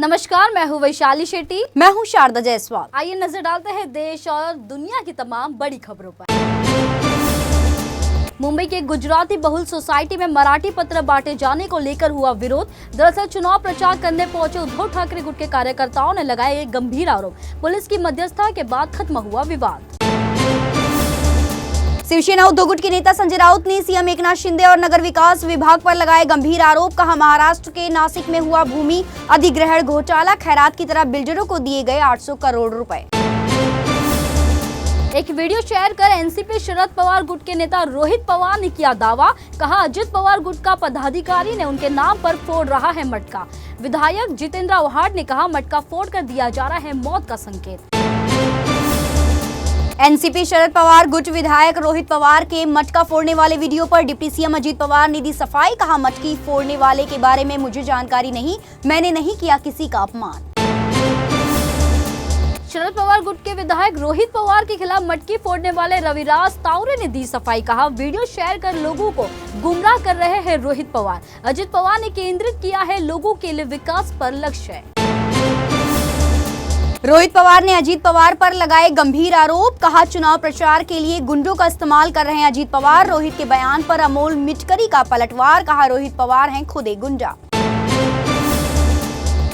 नमस्कार, मैं हूँ वैशाली शेट्टी। मैं हूँ शारदा जायसवाल। आइए नजर डालते हैं देश और दुनिया की तमाम बड़ी खबरों पर। मुंबई के गुजराती बहुल सोसाइटी में मराठी पत्र बांटे जाने को लेकर हुआ विरोध। दरअसल चुनाव प्रचार करने पहुंचे उद्धव ठाकरे गुट के कार्यकर्ताओं ने लगाए एक गंभीर आरोप। पुलिस की मध्यस्थता के बाद खत्म हुआ विवाद। शिवसेना उद्धव गुट के नेता संजय राउत ने सीएम एकनाथ शिंदे और नगर विकास विभाग पर लगाए गंभीर आरोप। कहा, महाराष्ट्र के नासिक में हुआ भूमि अधिग्रहण घोटाला, खैरात की तरह बिल्डरों को दिए गए 800 करोड़ रुपए। एक वीडियो शेयर कर एनसीपी शरद पवार गुट के नेता रोहित पवार ने किया दावा। कहा, अजित पवार गुट का पदाधिकारी ने उनके नाम पर फोड़ रहा है मटका। विधायक जितेंद्र आव्हाड ने कहा, मटका फोड़ कर दिया जा रहा है मौत का संकेत। एनसीपी शरद पवार गुट विधायक रोहित पवार के मटका फोड़ने वाले वीडियो पर डिप्टी सीएम अजित पवार ने दी सफाई। कहा, मटकी फोड़ने वाले के बारे में मुझे जानकारी नहीं, मैंने नहीं किया किसी का अपमान। शरद पवार गुट के विधायक रोहित पवार के खिलाफ मटकी फोड़ने वाले रविराज तावरे ने दी सफाई। कहा, वीडियो शेयर कर लोगों को गुमराह कर रहे हैं रोहित पवार। अजित पवार ने केंद्रित किया है लोगों के लिए विकास पर लक्ष्य। रोहित पवार ने अजीत पवार पर लगाए गंभीर आरोप। कहा, चुनाव प्रचार के लिए गुंडों का इस्तेमाल कर रहे हैं अजीत पवार। रोहित के बयान पर अमोल मिटकरी का पलटवार। कहा, रोहित पवार हैं खुद एक गुंडा।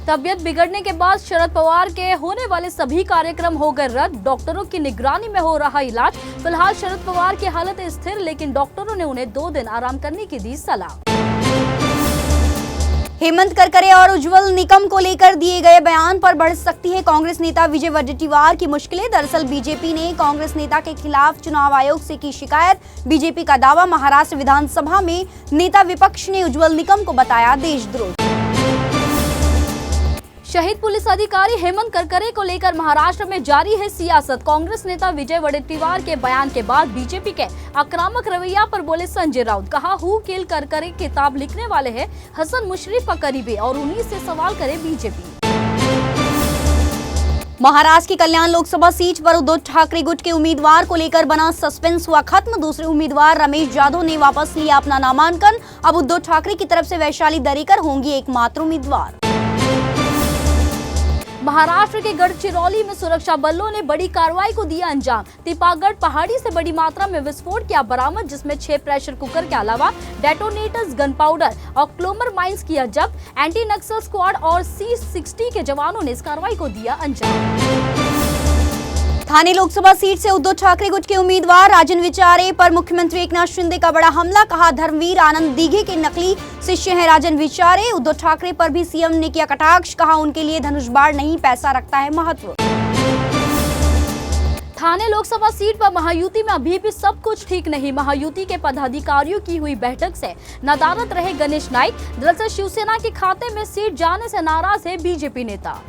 तबियत बिगड़ने के बाद शरद पवार के होने वाले सभी कार्यक्रम हो गए रद्द। डॉक्टरों की निगरानी में हो रहा इलाज। फिलहाल शरद पवार की हालत स्थिर, लेकिन डॉक्टरों ने उन्हें 2 दिन आराम करने की दी सलाह। हेमंत करकरे और उज्जवल निकम को लेकर दिए गए बयान पर बढ़ सकती है कांग्रेस नेता विजय वडेट्टीवार की मुश्किलें। दरअसल बीजेपी ने कांग्रेस नेता के खिलाफ चुनाव आयोग से की शिकायत। बीजेपी का दावा, महाराष्ट्र विधानसभा में नेता विपक्ष ने उज्जवल निकम को बताया देशद्रोही। शहीद पुलिस अधिकारी हेमंत करकरे को लेकर महाराष्ट्र में जारी है सियासत। कांग्रेस नेता विजय वडेट्टीवार के बयान के बाद बीजेपी के आक्रामक रवैया पर बोले संजय राउत। कहा, हु किल करकरे किताब लिखने वाले हैं हसन मुशर्रफ का करीबी और उन्हीं से सवाल करे बीजेपी। महाराष्ट्र की कल्याण लोकसभा सीट पर उद्धव ठाकरे गुट के उम्मीदवार को लेकर बना सस्पेंस हुआ खत्म। दूसरे उम्मीदवार रमेश यादव ने वापस लिया अपना नामांकन। अब उद्धव ठाकरे की तरफ से वैशाली दरेकर होंगी एकमात्र उम्मीदवार। महाराष्ट्र के गढ़चिरौली में सुरक्षा बलों ने बड़ी कार्रवाई को दिया अंजाम। तिपागढ़ पहाड़ी से बड़ी मात्रा में विस्फोट किया बरामद, जिसमें 6 प्रेशर कुकर के अलावा डेटोनेटर्स, गन पाउडर और क्लोमर माइंस किया जब्त। एंटी नक्सल स्क्वाड और C60 के जवानों ने इस कार्रवाई को दिया अंजाम। थाने लोकसभा सीट से उद्धव ठाकरे गुट के उम्मीदवार राजन विचारे पर मुख्यमंत्री एकनाथ शिंदे का बड़ा हमला। कहा, धर्मवीर आनंद दीघे के नकली शिष्य हैं राजन विचारे। उद्धव ठाकरे पर भी सीएम ने किया कटाक्ष। कहा, उनके लिए धनुषबाण नहीं, पैसा रखता है महत्व। थाने लोकसभा सीट पर महायुति में अभी भी सब कुछ ठीक नहीं। महायुति के पदाधिकारियों की हुई बैठक से नदारद रहे गणेश नाइक। दरअसल शिवसेना के खाते में सीट जाने से नाराज है बीजेपी नेता।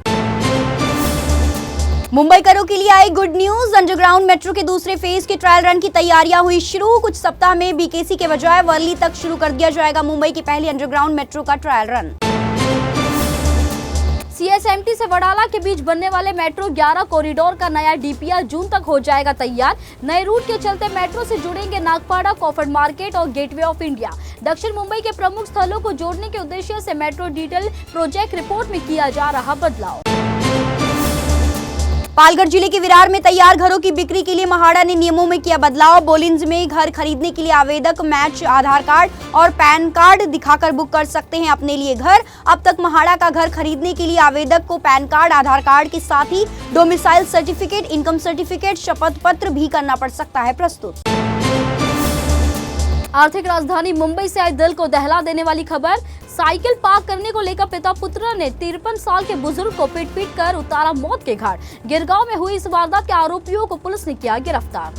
मुंबईकरों के लिए आई गुड न्यूज। अंडरग्राउंड मेट्रो के दूसरे फेज के ट्रायल रन की तैयारियां हुई शुरू। कुछ सप्ताह में बीकेसी के बजाय वर्ली तक शुरू कर दिया जाएगा मुंबई की पहली अंडरग्राउंड मेट्रो का ट्रायल रन। CSMT से वडाला के बीच बनने वाले मेट्रो 11 कॉरिडोर का नया DPR जून तक हो जाएगा तैयार। नए रूट के चलते मेट्रो से जुड़ेंगे नागपाड़ा, कॉफर्ड मार्केट और गेटवे ऑफ इंडिया। दक्षिण मुंबई के प्रमुख स्थलों को जोड़ने के उद्देश्य से मेट्रो डिटेल प्रोजेक्ट रिपोर्ट में किया जा रहा बदलाव। पालघर जिले के विरार में तैयार घरों की बिक्री के लिए महाड़ा ने नियमों में किया बदलाव। बोलिंज में घर खरीदने के लिए आवेदक मैच आधार कार्ड और पैन कार्ड दिखाकर बुक कर सकते हैं अपने लिए घर। अब तक महाड़ा का घर खरीदने के लिए आवेदक को पैन कार्ड, आधार कार्ड के साथ ही डोमिसाइल सर्टिफिकेट, इनकम सर्टिफिकेट, शपथ पत्र भी करना पड़ सकता है प्रस्तुत। आर्थिक राजधानी मुंबई से आई दिल को दहला देने वाली खबर। साइकिल पार्क करने को लेकर पिता पुत्र ने 53 साल के बुजुर्ग को पीट कर उतारा मौत के घाट। गिरगांव में हुई इस वारदात के आरोपियों को पुलिस ने किया गिरफ्तार।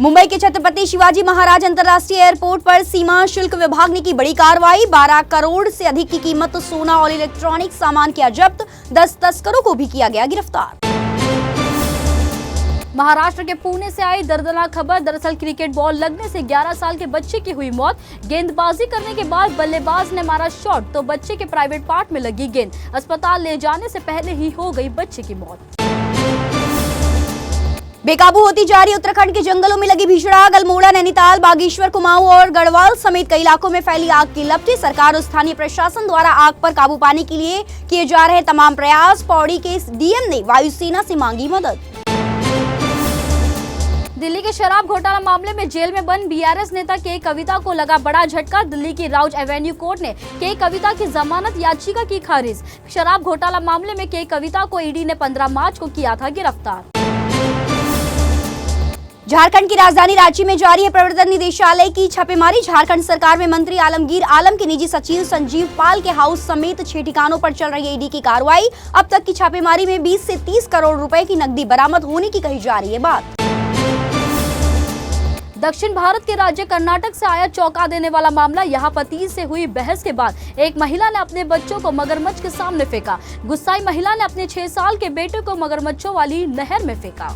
मुंबई के छत्रपति शिवाजी महाराज अंतर्राष्ट्रीय एयरपोर्ट पर सीमा शुल्क विभाग ने की बड़ी कार्रवाई। 12 करोड़ से अधिक की कीमत सोना और इलेक्ट्रॉनिक सामान किया जब्त। 10 तस्करों को भी किया गया गिरफ्तार। महाराष्ट्र के पुणे से आई दर्दनाक खबर। दरअसल क्रिकेट बॉल लगने से 11 साल के बच्चे की हुई मौत। गेंदबाजी करने के बाद बल्लेबाज ने मारा शॉट तो बच्चे के प्राइवेट पार्ट में लगी गेंद। अस्पताल ले जाने से पहले ही हो गई बच्चे की मौत। बेकाबू होती जा रही उत्तराखंड के जंगलों में लगी भीषण आग। अल्मोड़ा, नैनीताल, बागेश्वर, कुमाऊं और गढ़वाल समेत कई इलाकों में फैली आग की लपटें। सरकार और स्थानीय प्रशासन द्वारा आग पर काबू पाने के लिए किए जा रहे तमाम प्रयास। पौड़ी के डीएम ने वायुसेना से मांगी मदद। दिल्ली के शराब घोटाला मामले में जेल में बंद बीआरएस नेता के कविता को लगा बड़ा झटका। दिल्ली की राउज एवेन्यू कोर्ट ने के कविता की जमानत याचिका की खारिज। शराब घोटाला मामले में के कविता को ईडी ने 15 मार्च को किया था गिरफ्तार। झारखंड की राजधानी रांची में जारी है प्रवर्तन निदेशालय की छापेमारी। झारखंड सरकार में मंत्री आलमगीर आलम के निजी सचिव संजीव पाल के हाउस समेत 6 ठिकानों पर चल रही ईडी की कार्रवाई। अब तक की छापेमारी में 20 से 30 करोड़ रुपए की नकदी बरामद होने की कही जा रही है बात। दक्षिण भारत के राज्य कर्नाटक से आया चौंका देने वाला मामला। यहाँ पति से हुई बहस के बाद एक महिला ने अपने बच्चों को मगरमच्छ के सामने फेंका। गुस्साई महिला ने अपने 6 साल के बेटे को मगरमच्छों वाली नहर में फेंका।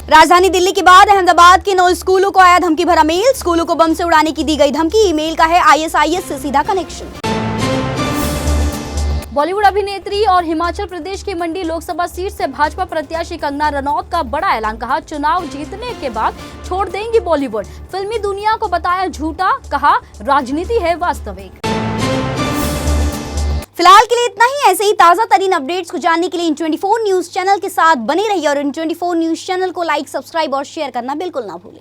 राजधानी दिल्ली के बाद अहमदाबाद के 9 स्कूलों को आया धमकी भरा मेल। स्कूलों को बम से उड़ाने की दी गई धमकी। ईमेल का है आईएसआईएस से सीधा कनेक्शन। बॉलीवुड अभिनेत्री और हिमाचल प्रदेश की मंडी लोकसभा सीट से भाजपा प्रत्याशी कंगना रनौत का बड़ा ऐलान। कहा, चुनाव जीतने के बाद छोड़ देंगी बॉलीवुड। फिल्मी दुनिया को बताया झूठा। कहा, राजनीति है वास्तविक। फिलहाल के लिए इतना ही। ऐसे ही ताजा तरीन अपडेट्स को जानने के लिए N24 न्यूज चैनल के साथ बने रहिए और N24 न्यूज चैनल को लाइक, सब्सक्राइब और शेयर करना बिल्कुल ना भूलें।